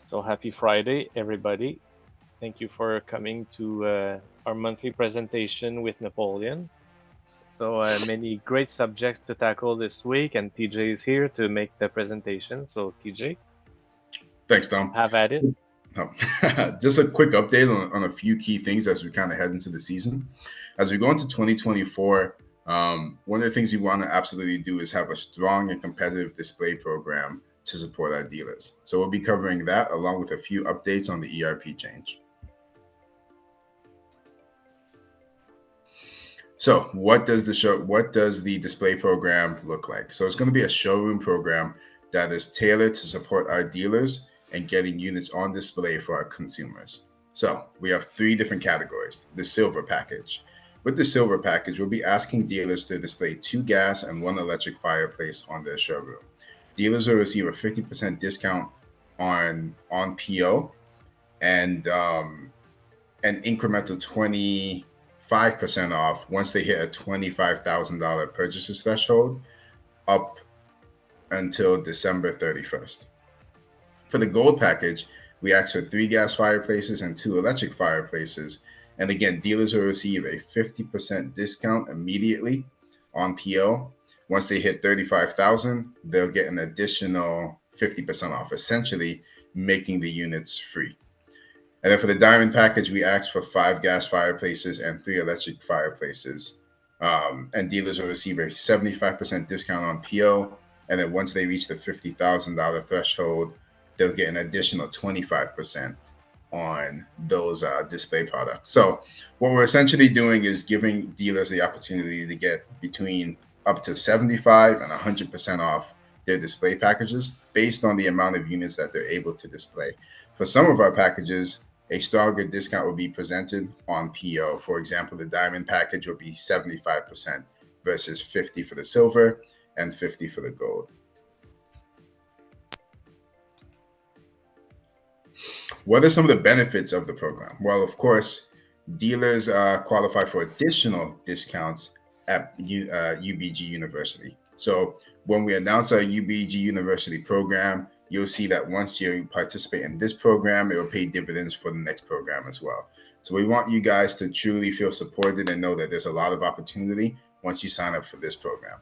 So happy Friday, everybody. Thank you for coming to our monthly presentation with Napoleon. So many great subjects to tackle this week, and TJ is here to make the presentation. So TJ, Thanks, Tom. have at it. Oh, just a quick update on a few key things as we kind of head into the season. As we go into 2024, one of the things we want to absolutely do is have a strong and competitive display program to support our dealers. So we'll be covering that along with a few updates on the ERP change. So what does the display program look like? So it's going to be a showroom program that is tailored to support our dealers and getting units on display for our consumers. So we have three different categories. The silver package. With the silver package, we'll be asking dealers to display 2 gas and 1 electric fireplace on their showroom. Dealers will receive a 50% discount on PO and an incremental 25% off once they hit a $25,000 purchases threshold up until December 31st. For the gold package, we ask for 3 gas fireplaces and 2 electric fireplaces. And again, dealers will receive a 50% discount immediately on PO. Once they hit 35,000, they'll get an additional 50% off, essentially making the units free. And then for the diamond package, we asked for 5 gas fireplaces and 3 electric fireplaces. And dealers will receive a 75% discount on PO. And then once they reach the $50,000 threshold, they'll get an additional 25% on those display products. So what we're essentially doing is giving dealers the opportunity to get between up to 75 and 100% off their display packages based on the amount of units that they're able to display. For some of our packages, a stronger discount will be presented on PO. For example, the diamond package will be 75% versus 50 for the silver and 50 for the gold. What are some of the benefits of the program? Well, of course, dealers qualify for additional discounts at UBG University. So when we announce our UBG University program, you'll see that once you participate in this program, it will pay dividends for the next program as well. So we want you guys to truly feel supported and know that there's a lot of opportunity once you sign up for this program.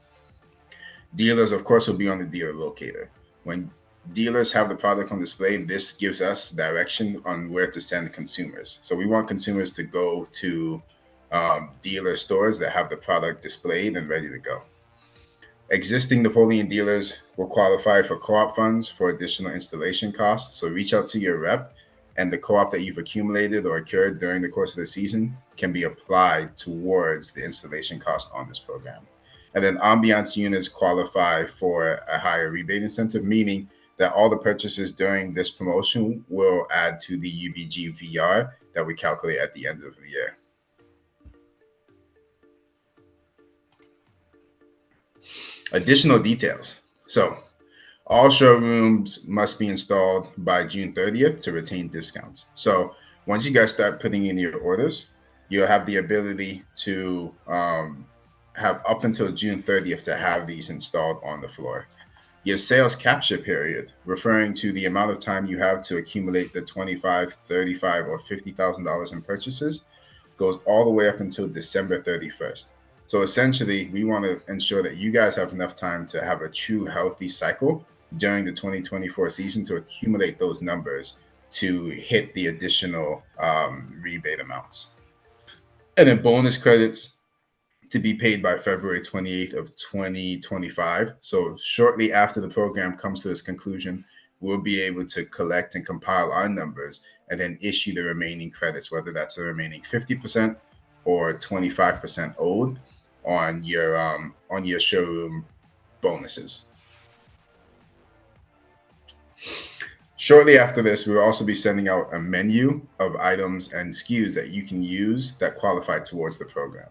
Dealers, of course, will be on the dealer locator. When dealers have the product on display, this gives us direction on where to send consumers. So we want consumers to go to dealer stores that have the product displayed and ready to go. Existing Napoleon dealers will qualify for co-op funds for additional installation costs. So reach out to your rep, and the co-op that you've accumulated or incurred during the course of the season can be applied towards the installation cost on this program. And then ambiance units qualify for a higher rebate incentive, meaning that all the purchases during this promotion will add to the UBG VR that we calculate at the end of the year. Additional details. So, all showrooms must be installed by June 30th to retain discounts. So, once you guys start putting in your orders, you'll have the ability to have up until June 30th to have these installed on the floor. Your sales capture period, referring to the amount of time you have to accumulate the 25, 35, or $50,000 in purchases, goes all the way up until December 31st. So essentially, we want to ensure that you guys have enough time to have a true healthy cycle during the 2024 season to accumulate those numbers to hit the additional rebate amounts. And then bonus credits to be paid by February 28th of 2025. So shortly after the program comes to its conclusion, we'll be able to collect and compile our numbers and then issue the remaining credits, whether that's the remaining 50% or 25% owed on your showroom bonuses. Shortly after this, we'll also be sending out a menu of items and SKUs that you can use that qualify towards the program.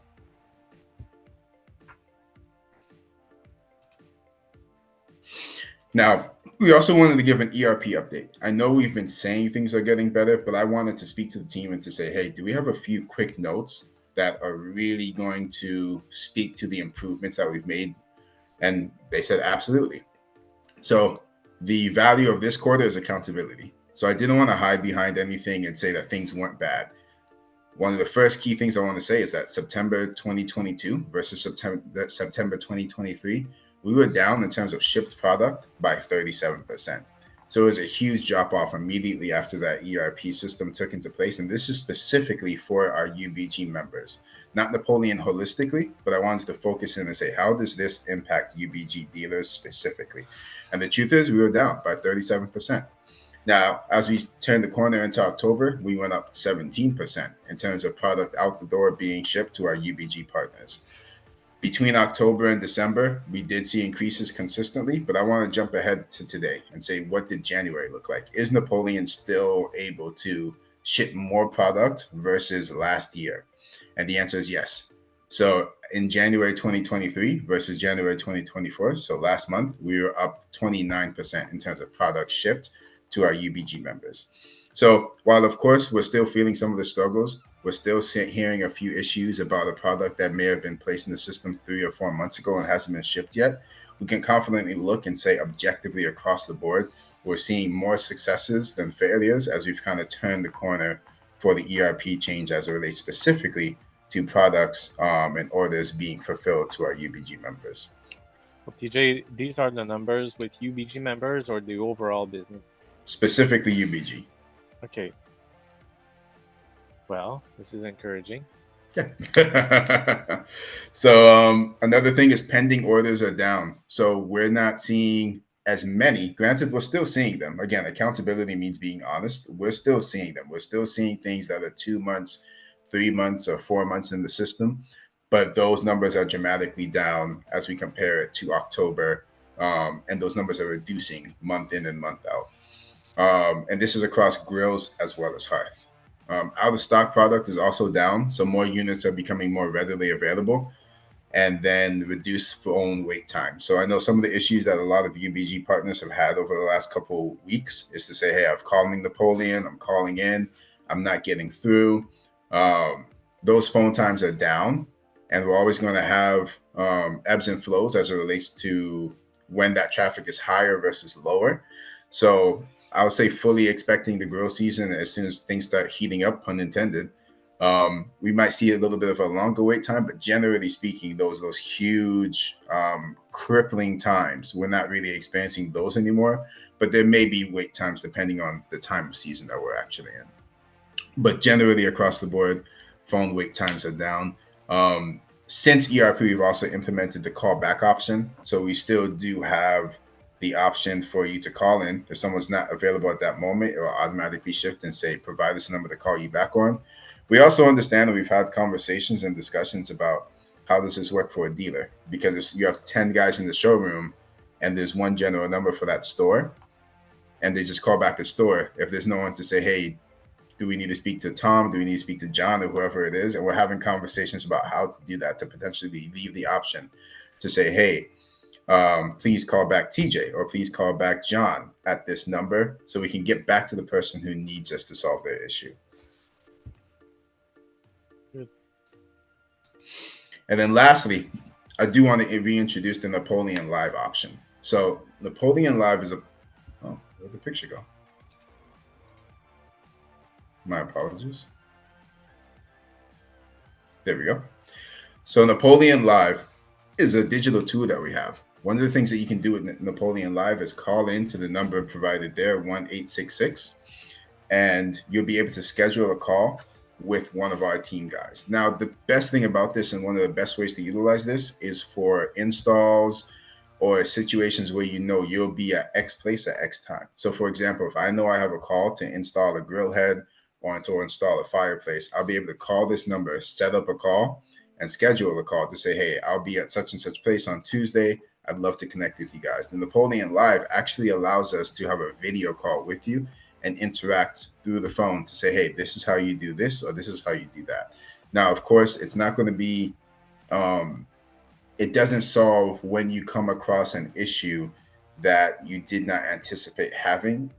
Now, we also wanted to give an ERP update. I know we've been saying things are getting better, but I wanted to speak to the team and to say, hey, do we have a few quick notes that are really going to speak to the improvements that we've made? And they said, absolutely. So the value of this quarter is accountability. So I didn't want to hide behind anything and say that things weren't bad. One of the first key things I want to say is that September 2022 versus September 2023, we were down in terms of shipped product by 37%. So it was a huge drop off immediately after that ERP system took into place. And this is specifically for our UBG members, not Napoleon holistically, but I wanted to focus in and say, how does this impact UBG dealers specifically? And the truth is, we were down by 37%. Now, as we turned the corner into October, we went up 17% in terms of product out the door being shipped to our UBG partners. Between October and December, we did see increases consistently, but I want to jump ahead to today and say, what did January look like? Is Napoleon still able to ship more product versus last year? And the answer is yes. So in January 2023 versus January 2024, so last month, we were up 29% in terms of product shipped to our UBG members. So while, of course, we're still feeling some of the struggles, we're still hearing a few issues about a product that may have been placed in the system 3 or 4 months ago and hasn't been shipped yet. We can confidently look and say objectively across the board, we're seeing more successes than failures as we've kind of turned the corner for the ERP change as it relates specifically to products and orders being fulfilled to our UBG members. Well, TJ, these are the numbers with UBG members or the overall business? Specifically UBG. Okay. Well, this is encouraging. Yeah. So another thing is pending orders are down. So we're not seeing as many. Granted, we're still seeing them. Again, accountability means being honest. We're still seeing them. We're still seeing things that are 2 months, 3 months, or 4 months in the system. But those numbers are dramatically down as we compare it to October. And those numbers are reducing month in and month out. And this is across grills as well as hearth. Out of stock product is also down, so more units are becoming more readily available, and then reduced phone wait time. So I know some of the issues that a lot of UBG partners have had over the last couple of weeks is to say, hey, I'm calling Napoleon, I'm calling in, I'm not getting through. Those phone times are down, and we're always going to have ebbs and flows as it relates to when that traffic is higher versus lower. So I would say fully expecting the grill season as soon as things start heating up, pun intended. We might see a little bit of a longer wait time, but generally speaking, those huge crippling times, we're not really experiencing those anymore. But there may be wait times depending on the time of season that we're actually in. But generally across the board, phone wait times are down. Since ERP, we've also implemented the callback option, so we still do have the option for you to call in. If someone's not available at that moment, it will automatically shift and say, provide us a number to call you back on. We also understand that we've had conversations and discussions about how does this work for a dealer? Because if you have 10 guys in the showroom and there's one general number for that store, and they just call back the store, if there's no one to say, hey, do we need to speak to Tom? Do we need to speak to John or whoever it is? And we're having conversations about how to do that to potentially leave the option to say, hey, please call back TJ or please call back John at this number so we can get back to the person who needs us to solve their issue. Good. And then lastly, I do want to reintroduce the Napoleon Live option. So Napoleon Live is where'd the picture go? My apologies. There we go. So Napoleon Live is a digital tool that we have. One of the things that you can do with Napoleon Live is call in to the number provided there, 1-866, and you'll be able to schedule a call with one of our team guys. Now, the best thing about this and one of the best ways to utilize this is for installs or situations where you know you'll be at X place at X time. So, for example, if I know I have a call to install a grill head or to install a fireplace, I'll be able to call this number, set up a call, and schedule a call to say, hey, I'll be at such and such place on Tuesday. I'd love to connect with you guys. The Napoleon Live actually allows us to have a video call with you and interact through the phone to say, hey, this is how you do this, or this is how you do that. Now, of course, it's not going to be, it doesn't solve when you come across an issue that you did not anticipate having.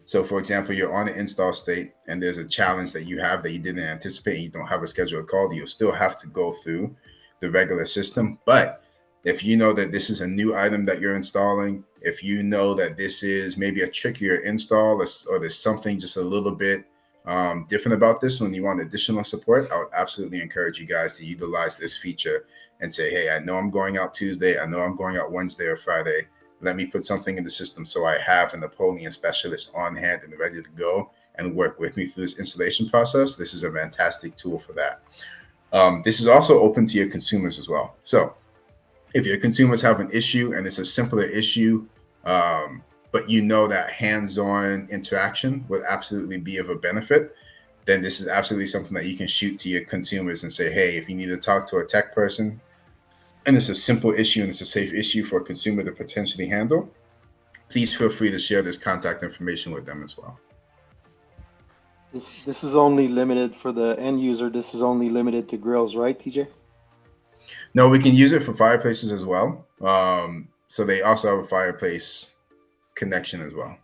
So, for example, you're on an install state and there's a challenge that you have that you didn't anticipate and you don't have a scheduled call, you'll still have to go through the regular system. But If you know that this is a new item that you're installing, if you know that this is maybe a trickier install, or there's something just a little bit different about this when you want additional support, I would absolutely encourage you guys to utilize this feature and say, hey, I know I'm going out Tuesday, I know I'm going out Wednesday or Friday. Let me put something in the system so I have a Napoleon specialist on hand and ready to go and work with me through this installation process. This is a fantastic tool for that. This is also open to your consumers as well. So if your consumers have an issue and it's a simpler issue, but you know that hands-on interaction would absolutely be of a benefit, then this is absolutely something that you can shoot to your consumers and say, hey, if you need to talk to a tech person and it's a simple issue and it's a safe issue for a consumer to potentially handle, please feel free to share this contact information with them as well. This is only limited for the end user. This is only limited to grills, right, TJ? No, we can use it for fireplaces as well. So they also have a fireplace connection as well.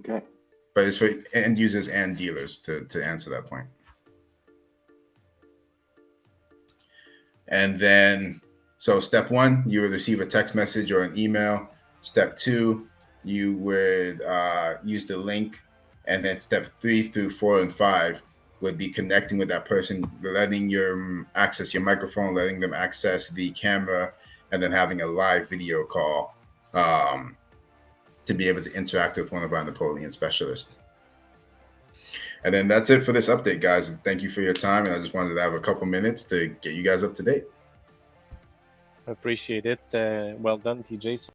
Okay. But it's for end users and dealers to answer that point. And then, so step one, you would receive a text message or an email. Step two, you would use the link. And then step 3 through 4 and 5 would be connecting with that person, letting your access your microphone, letting them access the camera, and then having a live video call to be able to interact with one of our Napoleon specialists. And then that's it for this update, guys. Thank you for your time. And I just wanted to have a couple minutes to get you guys up to date. Appreciate it. Well done, TJ.